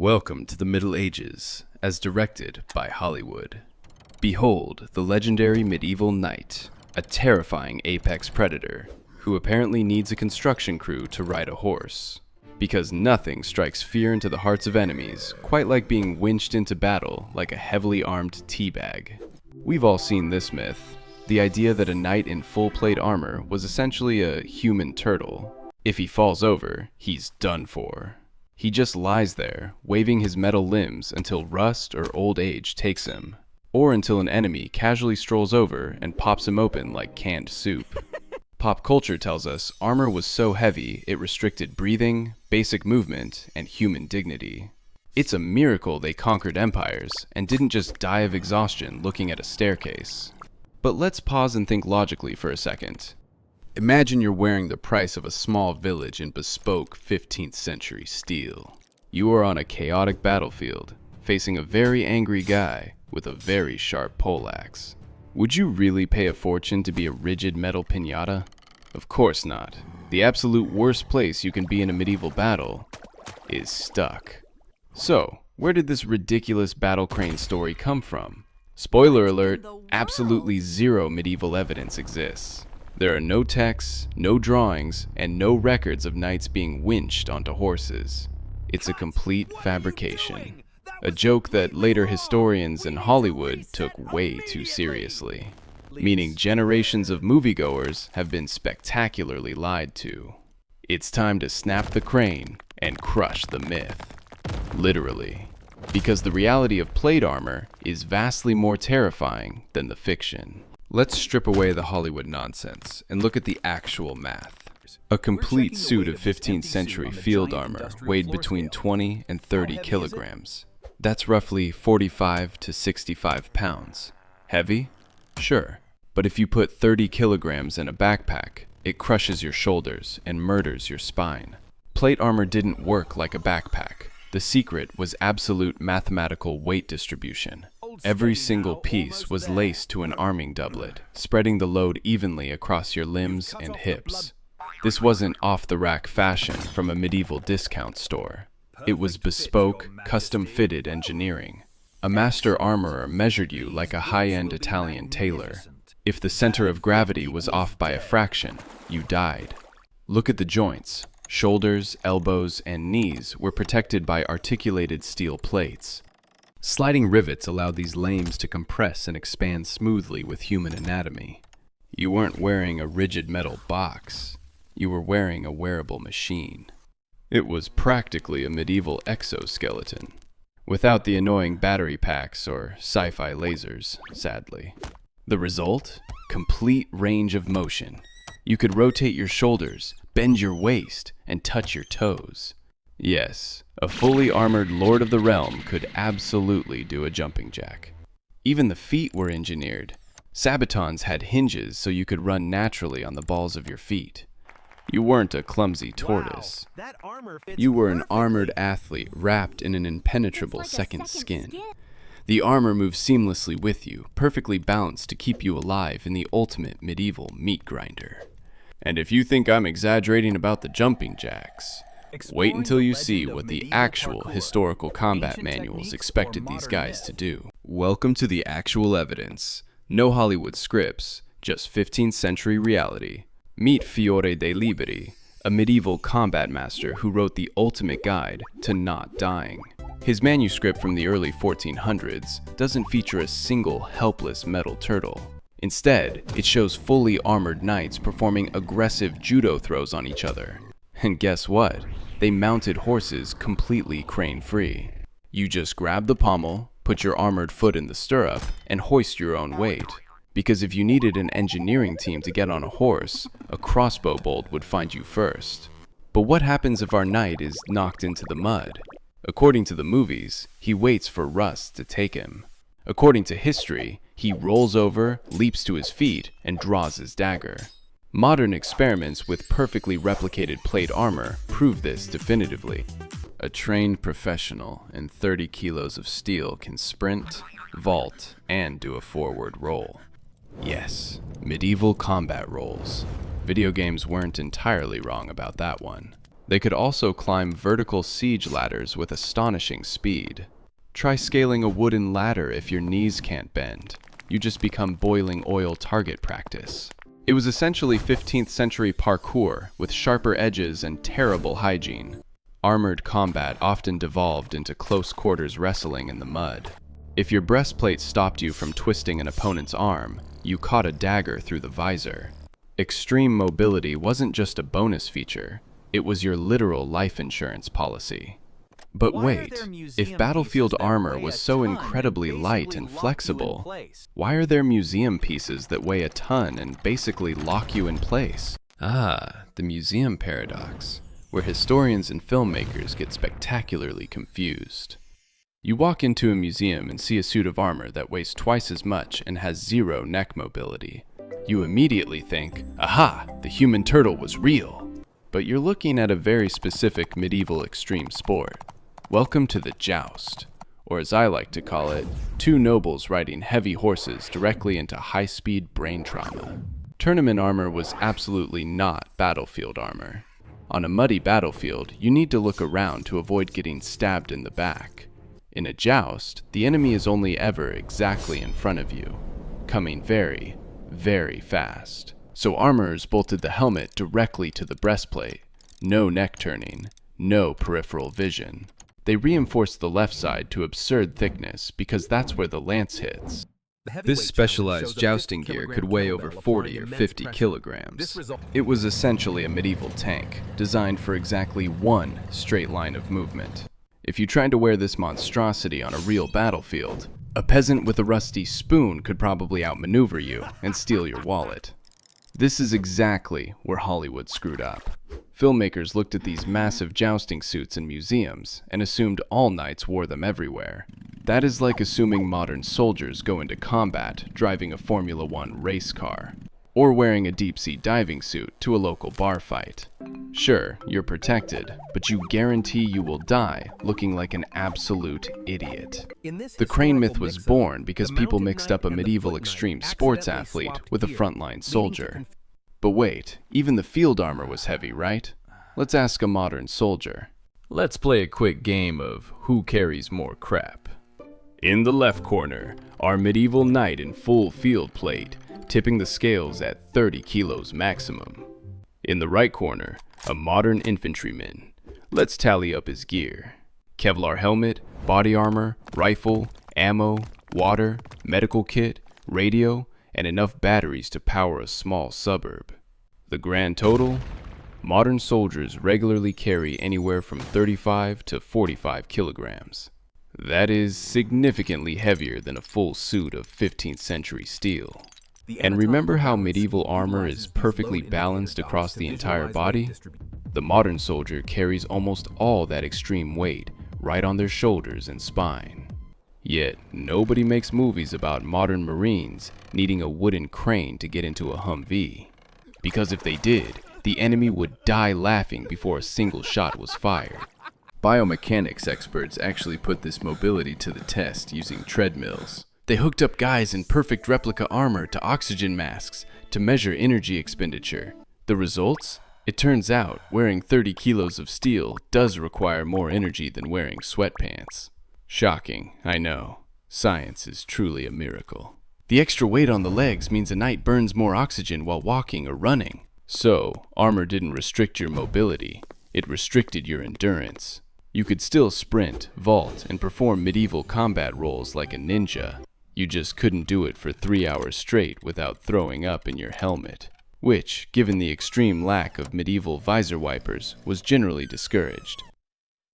Welcome to the Middle Ages, as directed by Hollywood. Behold the legendary medieval knight, a terrifying apex predator, who apparently needs a construction crew to ride a horse. Because nothing strikes fear into the hearts of enemies quite like being winched into battle like a heavily armed teabag. We've all seen this myth, the idea that a knight in full plate armor was essentially a human turtle. If he falls over, he's done for. He just lies there, waving his metal limbs until rust or old age takes him, or until an enemy casually strolls over and pops him open like canned soup. Pop culture tells us armor was so heavy it restricted breathing, basic movement, and human dignity. It's a miracle they conquered empires and didn't just die of exhaustion looking at a staircase. But let's pause and think logically for a second. Imagine you're wearing the price of a small village in bespoke 15th century steel. You are on a chaotic battlefield, facing a very angry guy with a very sharp poleaxe. Would you really pay a fortune to be a rigid metal piñata? Of course not. The absolute worst place you can be in a medieval battle is stuck. So, where did this ridiculous battle crane story come from? Spoiler alert, absolutely zero medieval evidence exists. There are no texts, no drawings, and no records of knights being winched onto horses. It's a complete fabrication. A joke that later historians and Hollywood took way too seriously. Meaning generations of moviegoers have been spectacularly lied to. It's time to snap the crane and crush the myth. Literally. Because the reality of plate armor is vastly more terrifying than the fiction. Let's strip away the Hollywood nonsense and look at the actual math. A complete suit of 15th century field armor weighed between 20 and 30 kilograms. That's roughly 45 to 65 pounds. Heavy? Sure. But if you put 30 kilograms in a backpack, it crushes your shoulders and murders your spine. Plate armor didn't work like a backpack. The secret was absolute mathematical weight distribution. Every single piece was laced to an arming doublet, spreading the load evenly across your limbs and hips. This wasn't off-the-rack fashion from a medieval discount store. It was bespoke, custom-fitted engineering. A master armorer measured you like a high-end Italian tailor. If the center of gravity was off by a fraction, you died. Look at the joints. Shoulders, elbows, and knees were protected by articulated steel plates. Sliding rivets allowed these limbs to compress and expand smoothly with human anatomy. You weren't wearing a rigid metal box. You were wearing a wearable machine. It was practically a medieval exoskeleton, without the annoying battery packs or sci-fi lasers, sadly. The result? Complete range of motion. You could rotate your shoulders, bend your waist, and touch your toes. Yes, a fully armored Lord of the Realm could absolutely do a jumping jack. Even the feet were engineered. Sabatons had hinges so you could run naturally on the balls of your feet. You weren't a clumsy tortoise. You were an armored athlete wrapped in an impenetrable second skin. The armor moved seamlessly with you, perfectly balanced to keep you alive in the ultimate medieval meat grinder. And if you think I'm exaggerating about the jumping jacks, wait until you see what the actual historical combat manuals expected these guys to do. Welcome to the actual evidence. No Hollywood scripts, just 15th century reality. Meet Fiore de' Liberi, a medieval combat master who wrote the ultimate guide to not dying. His manuscript from the early 1400s doesn't feature a single helpless metal turtle. Instead, it shows fully armored knights performing aggressive judo throws on each other. And guess what? They mounted horses completely crane-free. You just grab the pommel, put your armored foot in the stirrup, and hoist your own weight. Because if you needed an engineering team to get on a horse, a crossbow bolt would find you first. But what happens if our knight is knocked into the mud? According to the movies, he waits for rust to take him. According to history, he rolls over, leaps to his feet, and draws his dagger. Modern experiments with perfectly replicated plate armor prove this definitively. A trained professional in 30 kilos of steel can sprint, vault, and do a forward roll. Yes, medieval combat rolls. Video games weren't entirely wrong about that one. They could also climb vertical siege ladders with astonishing speed. Try scaling a wooden ladder if your knees can't bend. You just become boiling oil target practice. It was essentially 15th century parkour with sharper edges and terrible hygiene. Armored combat often devolved into close quarters wrestling in the mud. If your breastplate stopped you from twisting an opponent's arm, you caught a dagger through the visor. Extreme mobility wasn't just a bonus feature, it was your literal life insurance policy. But wait, if battlefield armor was so incredibly light and flexible, why are there museum pieces that weigh a ton and basically lock you in place? Ah, the museum paradox, where historians and filmmakers get spectacularly confused. You walk into a museum and see a suit of armor that weighs twice as much and has zero neck mobility. You immediately think, aha, the human turtle was real. But you're looking at a very specific medieval extreme sport. Welcome to the joust, or as I like to call it, two nobles riding heavy horses directly into high-speed brain trauma. Tournament armor was absolutely not battlefield armor. On a muddy battlefield, you need to look around to avoid getting stabbed in the back. In a joust, the enemy is only ever exactly in front of you, coming very, very fast. So armorers bolted the helmet directly to the breastplate. No neck turning, no peripheral vision. They reinforced the left side to absurd thickness because that's where the lance hits. This specialized jousting gear could weigh over 40 or 50 kilograms. It was essentially a medieval tank, designed for exactly one straight line of movement. If you tried to wear this monstrosity on a real battlefield, a peasant with a rusty spoon could probably outmaneuver you and steal your wallet. This is exactly where Hollywood screwed up. Filmmakers looked at these massive jousting suits in museums and assumed all knights wore them everywhere. That is like assuming modern soldiers go into combat driving a Formula One race car, or wearing a deep-sea diving suit to a local bar fight. Sure, you're protected, but you guarantee you will die looking like an absolute idiot. The crane myth was born because people mixed up a medieval extreme sports athlete with a frontline soldier. But wait, even the field armor was heavy, right? Let's ask a modern soldier. Let's play a quick game of who carries more crap. In the left corner, our medieval knight in full field plate, tipping the scales at 30 kilos maximum. In the right corner, a modern infantryman. Let's tally up his gear. Kevlar helmet, body armor, rifle, ammo, water, medical kit, radio, and enough batteries to power a small suburb. The grand total? Modern soldiers regularly carry anywhere from 35 to 45 kilograms. That is significantly heavier than a full suit of 15th century steel. And remember how medieval armor is perfectly balanced across the entire body? The modern soldier carries almost all that extreme weight right on their shoulders and spine. Yet, nobody makes movies about modern Marines needing a wooden crane to get into a Humvee. Because if they did, the enemy would die laughing before a single shot was fired. Biomechanics experts actually put this mobility to the test using treadmills. They hooked up guys in perfect replica armor to oxygen masks to measure energy expenditure. The results? It turns out wearing 30 kilos of steel does require more energy than wearing sweatpants. Shocking, I know. Science is truly a miracle. The extra weight on the legs means a knight burns more oxygen while walking or running. So, armor didn't restrict your mobility, it restricted your endurance. You could still sprint, vault, and perform medieval combat roles like a ninja. You just couldn't do it for 3 hours straight without throwing up in your helmet, which, given the extreme lack of medieval visor wipers, was generally discouraged.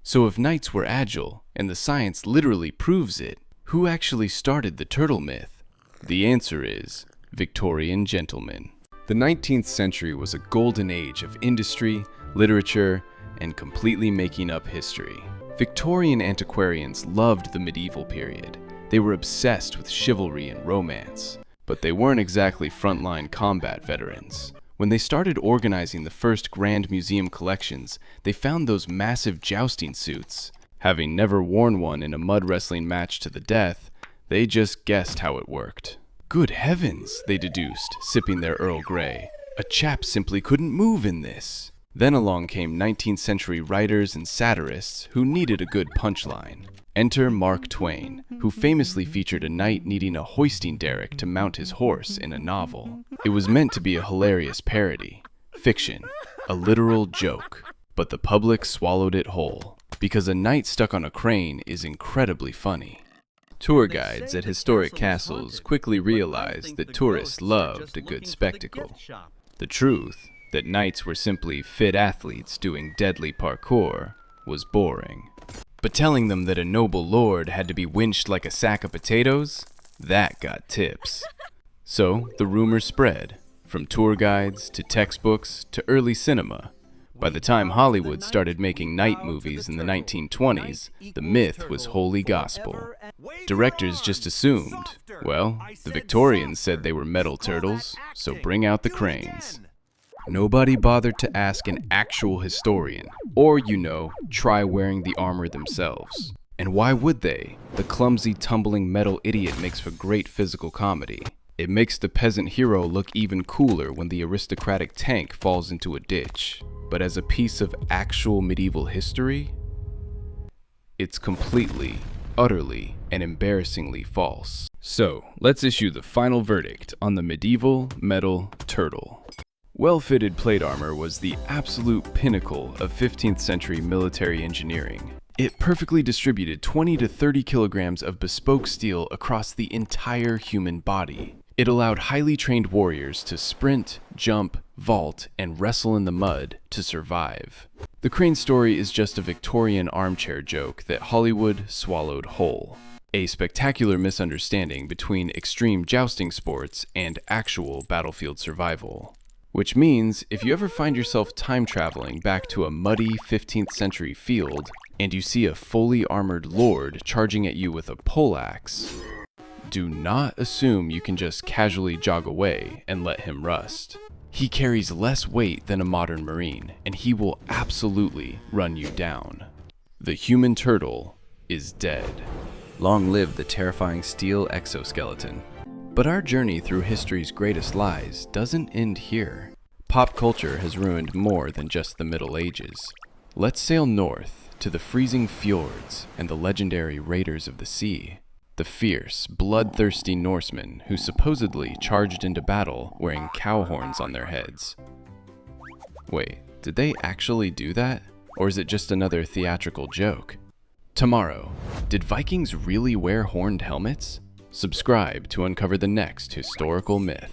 So if knights were agile, and the science literally proves it, who actually started the turtle myth? The answer is Victorian gentlemen. The 19th century was a golden age of industry, literature, and completely making up history. Victorian antiquarians loved the medieval period. They were obsessed with chivalry and romance, but they weren't exactly frontline combat veterans. When they started organizing the first grand museum collections, they found those massive jousting suits. Having never worn one in a mud wrestling match to the death, they just guessed how it worked. Good heavens, they deduced, sipping their Earl Grey. A chap simply couldn't move in this. Then along came 19th century writers and satirists who needed a good punchline. Enter Mark Twain, who famously featured a knight needing a hoisting derrick to mount his horse in a novel. It was meant to be a hilarious parody, fiction, a literal joke, but the public swallowed it whole, because a knight stuck on a crane is incredibly funny. Tour guides at historic castles quickly realized that tourists loved a good spectacle. The truth, that knights were simply fit athletes doing deadly parkour, was boring. But telling them that a noble lord had to be winched like a sack of potatoes, that got tips. So the rumor spread, from tour guides to textbooks to early cinema. By the time Hollywood started making knight movies in the 1920s, the myth was holy gospel. Directors just assumed, well, the Victorians said they were metal turtles, so bring out the cranes. Nobody bothered to ask an actual historian, or, try wearing the armor themselves. And why would they? The clumsy, tumbling metal idiot makes for great physical comedy. It makes the peasant hero look even cooler when the aristocratic tank falls into a ditch. But as a piece of actual medieval history, it's completely, utterly, and embarrassingly false. So, let's issue the final verdict on the medieval metal turtle. Well-fitted plate armor was the absolute pinnacle of 15th century military engineering. It perfectly distributed 20 to 30 kilograms of bespoke steel across the entire human body. It allowed highly trained warriors to sprint, jump, vault, and wrestle in the mud to survive. The crane story is just a Victorian armchair joke that Hollywood swallowed whole. A spectacular misunderstanding between extreme jousting sports and actual battlefield survival. Which means, if you ever find yourself time traveling back to a muddy 15th century field, and you see a fully armored lord charging at you with a poleaxe, do not assume you can just casually jog away and let him rust. He carries less weight than a modern marine, and he will absolutely run you down. The human turtle is dead. Long live the terrifying steel exoskeleton. But our journey through history's greatest lies doesn't end here. Pop culture has ruined more than just the Middle Ages. Let's sail north to the freezing fjords and the legendary Raiders of the Sea. The fierce, bloodthirsty Norsemen who supposedly charged into battle wearing cow horns on their heads. Wait, did they actually do that? Or is it just another theatrical joke? Tomorrow, did Vikings really wear horned helmets? Subscribe to uncover the next historical myth.